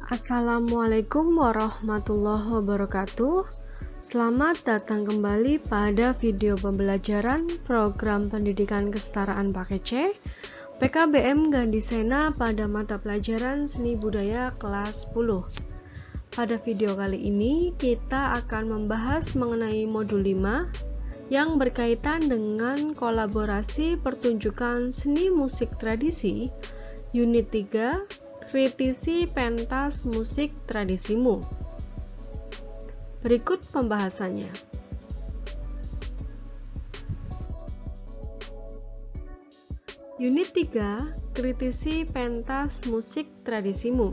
Assalamualaikum warahmatullahi wabarakatuh. Selamat datang kembali pada video pembelajaran program pendidikan kesetaraan paket C PKBM Gandhisena pada mata pelajaran Seni Budaya kelas 10. Pada video kali ini kita akan membahas mengenai modul 5 yang berkaitan dengan kolaborasi pertunjukan seni musik tradisi unit 3, kritisi pentas musik tradisimu. Berikut pembahasannya. Unit 3, kritisi pentas musik tradisimu.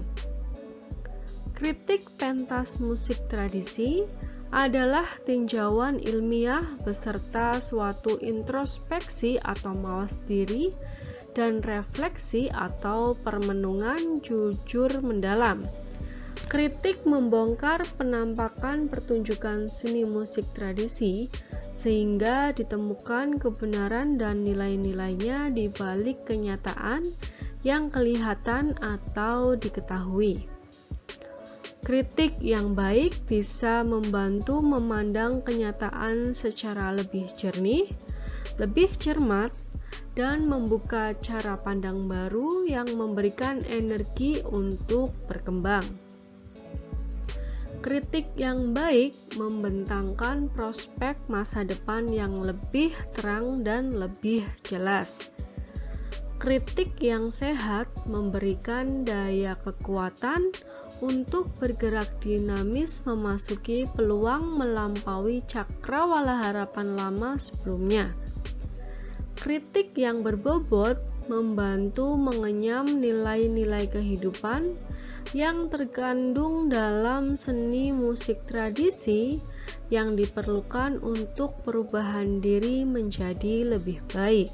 Kritik pentas musik tradisi adalah tinjauan ilmiah beserta suatu introspeksi atau mawas diri dan refleksi atau permenungan jujur mendalam. Kritik membongkar penampakan pertunjukan seni musik tradisi sehingga ditemukan kebenaran dan nilai-nilainya di balik kenyataan yang kelihatan atau diketahui. Kritik yang baik bisa membantu memandang kenyataan secara lebih jernih, lebih cermat, dan membuka cara pandang baru yang memberikan energi untuk berkembang. Kritik yang baik membentangkan prospek masa depan yang lebih terang dan lebih jelas. Kritik yang sehat memberikan daya kekuatan untuk bergerak dinamis memasuki peluang melampaui cakrawala harapan lama sebelumnya. Kritik yang berbobot membantu mengenyam nilai-nilai kehidupan yang terkandung dalam seni musik tradisi yang diperlukan untuk perubahan diri menjadi lebih baik.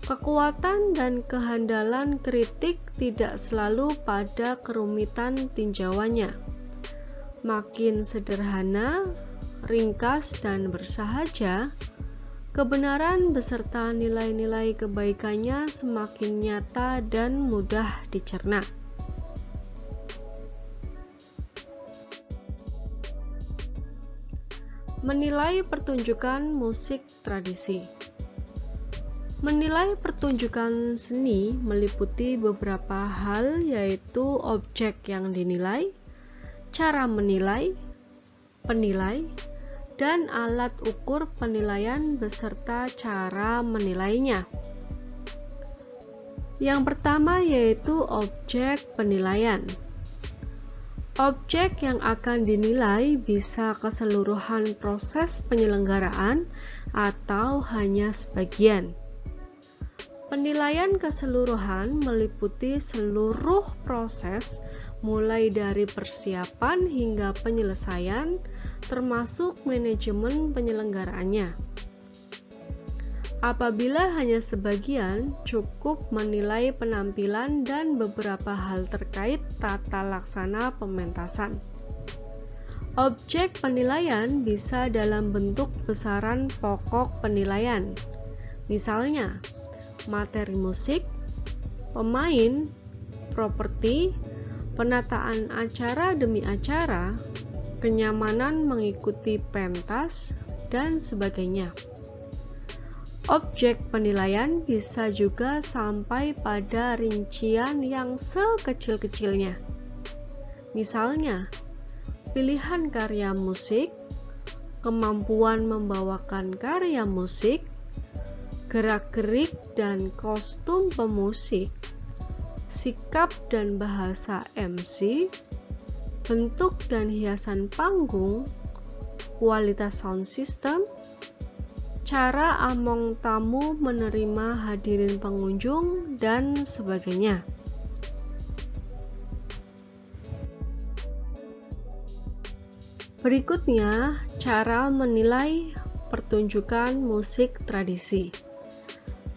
Kekuatan dan kehandalan kritik tidak selalu pada kerumitan tinjauannya. Makin sederhana, ringkas, dan bersahaja, kebenaran beserta nilai-nilai kebaikannya semakin nyata dan mudah dicerna. Menilai pertunjukan musik tradisi. Menilai pertunjukan seni meliputi beberapa hal, yaitu objek yang dinilai, cara menilai, penilai, dan alat ukur penilaian beserta cara menilainya. Yang pertama yaitu objek penilaian. Objek yang akan dinilai bisa keseluruhan proses penyelenggaraan atau hanya sebagian. Penilaian keseluruhan meliputi seluruh proses mulai dari persiapan hingga penyelesaian, termasuk manajemen penyelenggaraannya. Apabila hanya sebagian, cukup menilai penampilan dan beberapa hal terkait tata laksana pementasan. Objek penilaian bisa dalam bentuk besaran pokok penilaian, misalnya materi musik, pemain, properti, penataan acara demi acara, kenyamanan mengikuti pentas, dan sebagainya. Objek penilaian bisa juga sampai pada rincian yang sekecil-kecilnya. Misalnya, pilihan karya musik, kemampuan membawakan karya musik, gerak-gerik dan kostum pemusik, sikap dan bahasa MC, bentuk dan hiasan panggung, kualitas sound system, cara among tamu menerima hadirin pengunjung, dan sebagainya. Berikutnya, cara menilai pertunjukan musik tradisi.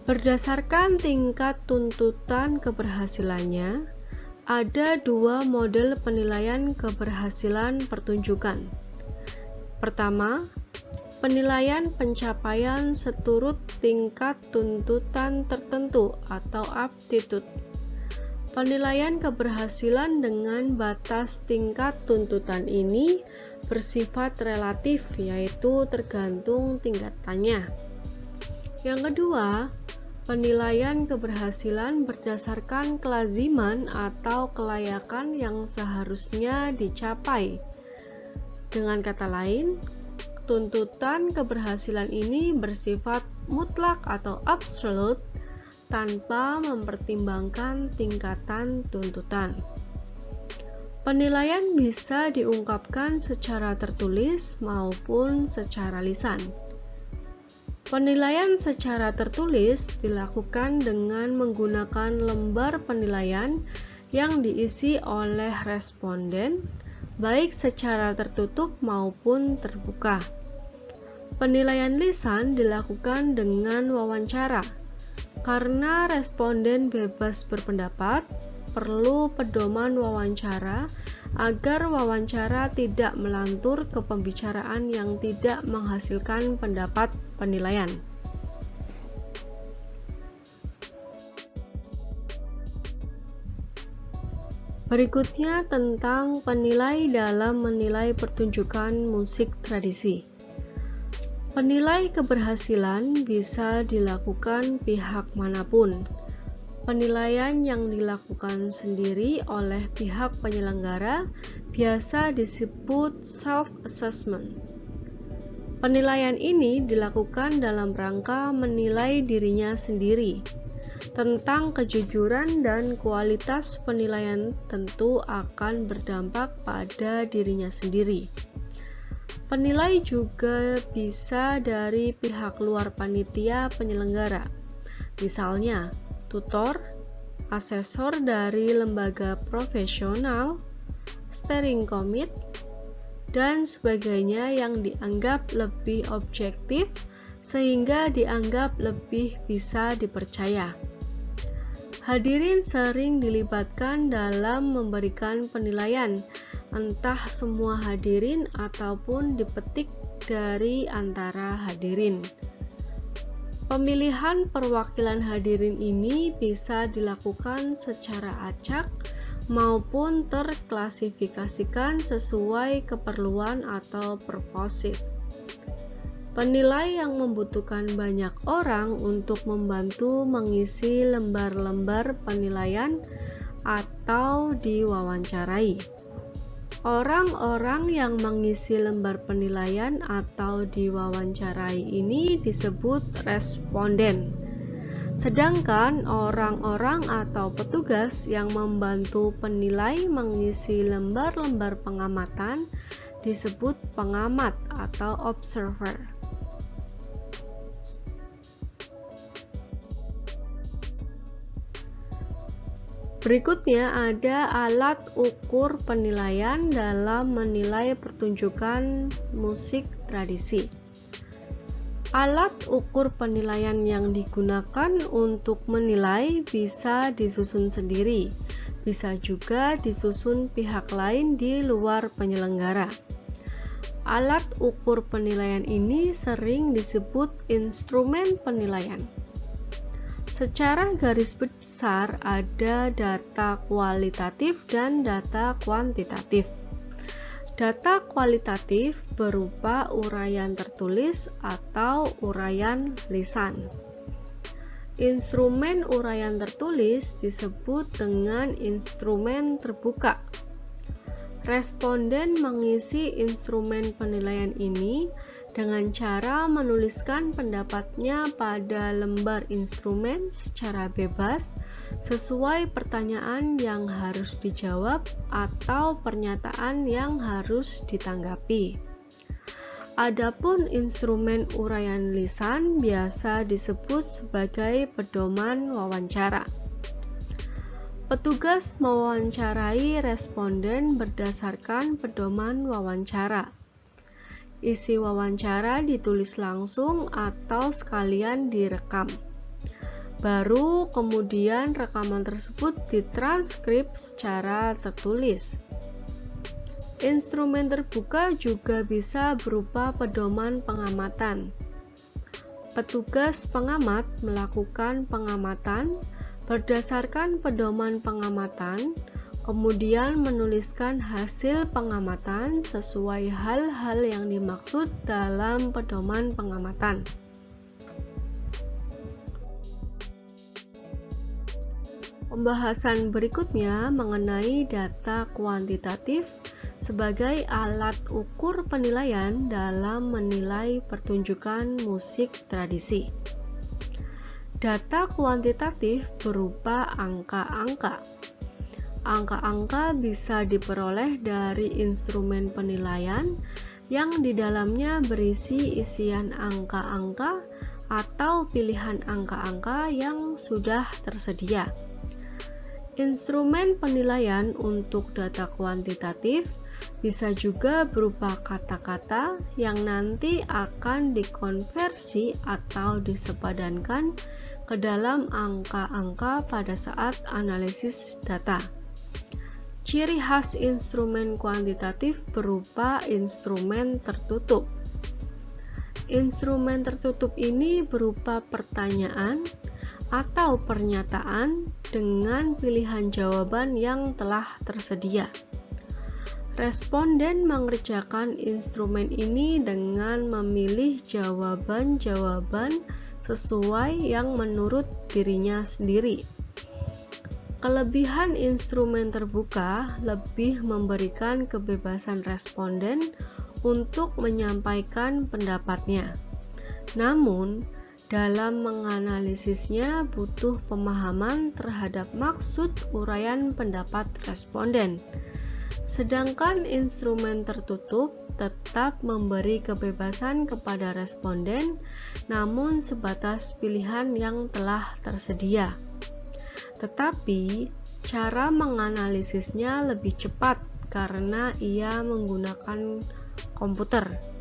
Berdasarkan tingkat tuntutan keberhasilannya, ada dua model penilaian keberhasilan pertunjukan. Pertama, penilaian pencapaian seturut tingkat tuntutan tertentu atau aptitude. Penilaian keberhasilan dengan batas tingkat tuntutan ini bersifat relatif, yaitu tergantung tingkatannya. Yang kedua, penilaian keberhasilan berdasarkan kelaziman atau kelayakan yang seharusnya dicapai. Dengan kata lain, tuntutan keberhasilan ini bersifat mutlak atau absolut tanpa mempertimbangkan tingkatan tuntutan. Penilaian bisa diungkapkan secara tertulis maupun secara lisan. Penilaian secara tertulis dilakukan dengan menggunakan lembar penilaian yang diisi oleh responden, baik secara tertutup maupun terbuka. Penilaian lisan dilakukan dengan wawancara. Karena responden bebas berpendapat, perlu pedoman wawancara agar wawancara tidak melantur ke pembicaraan yang tidak menghasilkan pendapat penilaian. Berikutnya tentang penilai dalam menilai pertunjukan musik tradisi. Penilai keberhasilan bisa dilakukan pihak manapun. Penilaian yang dilakukan sendiri oleh pihak penyelenggara biasa disebut self-assessment. Penilaian ini dilakukan dalam rangka menilai dirinya sendiri. Tentang kejujuran dan kualitas penilaian tentu akan berdampak pada dirinya sendiri. Penilai juga bisa dari pihak luar panitia penyelenggara, misalnya tutor, asesor dari lembaga profesional, steering committee, dan sebagainya yang dianggap lebih objektif sehingga dianggap lebih bisa dipercaya. Hadirin sering dilibatkan dalam memberikan penilaian, entah semua hadirin ataupun dipetik dari antara hadirin. Pemilihan perwakilan hadirin ini bisa dilakukan secara acak maupun terklasifikasikan sesuai keperluan atau purposive. Penilai yang membutuhkan banyak orang untuk membantu mengisi lembar-lembar penilaian atau diwawancarai. Orang-orang yang mengisi lembar penilaian atau diwawancarai ini disebut responden. Sedangkan orang-orang atau petugas yang membantu penilai mengisi lembar-lembar pengamatan disebut pengamat atau observer. Berikutnya ada alat ukur penilaian dalam menilai pertunjukan musik tradisi. Alat ukur penilaian yang digunakan untuk menilai bisa disusun sendiri, bisa juga disusun pihak lain di luar penyelenggara. Alat ukur penilaian ini sering disebut instrumen penilaian. Secara garis besar ada data kualitatif dan data kuantitatif. Data kualitatif berupa uraian tertulis atau uraian lisan. Instrumen uraian tertulis disebut dengan instrumen terbuka. Responden mengisi instrumen penilaian ini dengan cara menuliskan pendapatnya pada lembar instrumen secara bebas sesuai pertanyaan yang harus dijawab atau pernyataan yang harus ditanggapi. Adapun instrumen uraian lisan biasa disebut sebagai pedoman wawancara. Petugas mewawancarai responden berdasarkan pedoman wawancara. Isi wawancara ditulis langsung atau sekalian direkam. Baru kemudian rekaman tersebut ditranskrip secara tertulis. Instrumen terbuka juga bisa berupa pedoman pengamatan. Petugas pengamat melakukan pengamatan Berdasarkan pedoman pengamatan, kemudian menuliskan hasil pengamatan sesuai hal-hal yang dimaksud dalam pedoman pengamatan. Pembahasan berikutnya mengenai data kuantitatif sebagai alat ukur penilaian dalam menilai pertunjukan musik tradisi. Data kuantitatif berupa angka-angka. Angka-angka bisa diperoleh dari instrumen penilaian yang di dalamnya berisi isian angka-angka atau pilihan angka-angka yang sudah tersedia. Instrumen penilaian untuk data kuantitatif bisa juga berupa kata-kata yang nanti akan dikonversi atau disepadankan ke dalam angka-angka pada saat analisis data. Ciri khas instrumen kuantitatif berupa instrumen tertutup. Instrumen tertutup ini berupa pertanyaan atau pernyataan dengan pilihan jawaban yang telah tersedia. Responden mengerjakan instrumen ini dengan memilih jawaban-jawaban sesuai yang menurut dirinya sendiri. Kelebihan instrumen terbuka lebih memberikan kebebasan responden untuk menyampaikan pendapatnya. Namun, dalam menganalisisnya butuh pemahaman terhadap maksud uraian pendapat responden. Sedangkan instrumen tertutup tetap memberi kebebasan kepada responden, namun sebatas pilihan yang telah tersedia. Tetapi, cara menganalisisnya lebih cepat karena ia menggunakan komputer.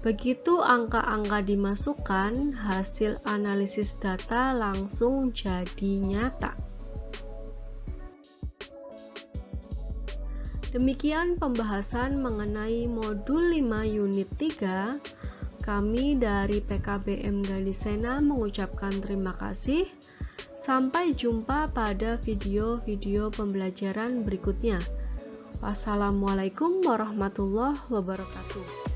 Begitu angka-angka dimasukkan, hasil analisis data langsung jadi nyata. Demikian pembahasan mengenai modul 5 unit 3. Kami dari PKBM Gandisena mengucapkan terima kasih. Sampai jumpa pada video-video pembelajaran berikutnya. Wassalamualaikum warahmatullahi wabarakatuh.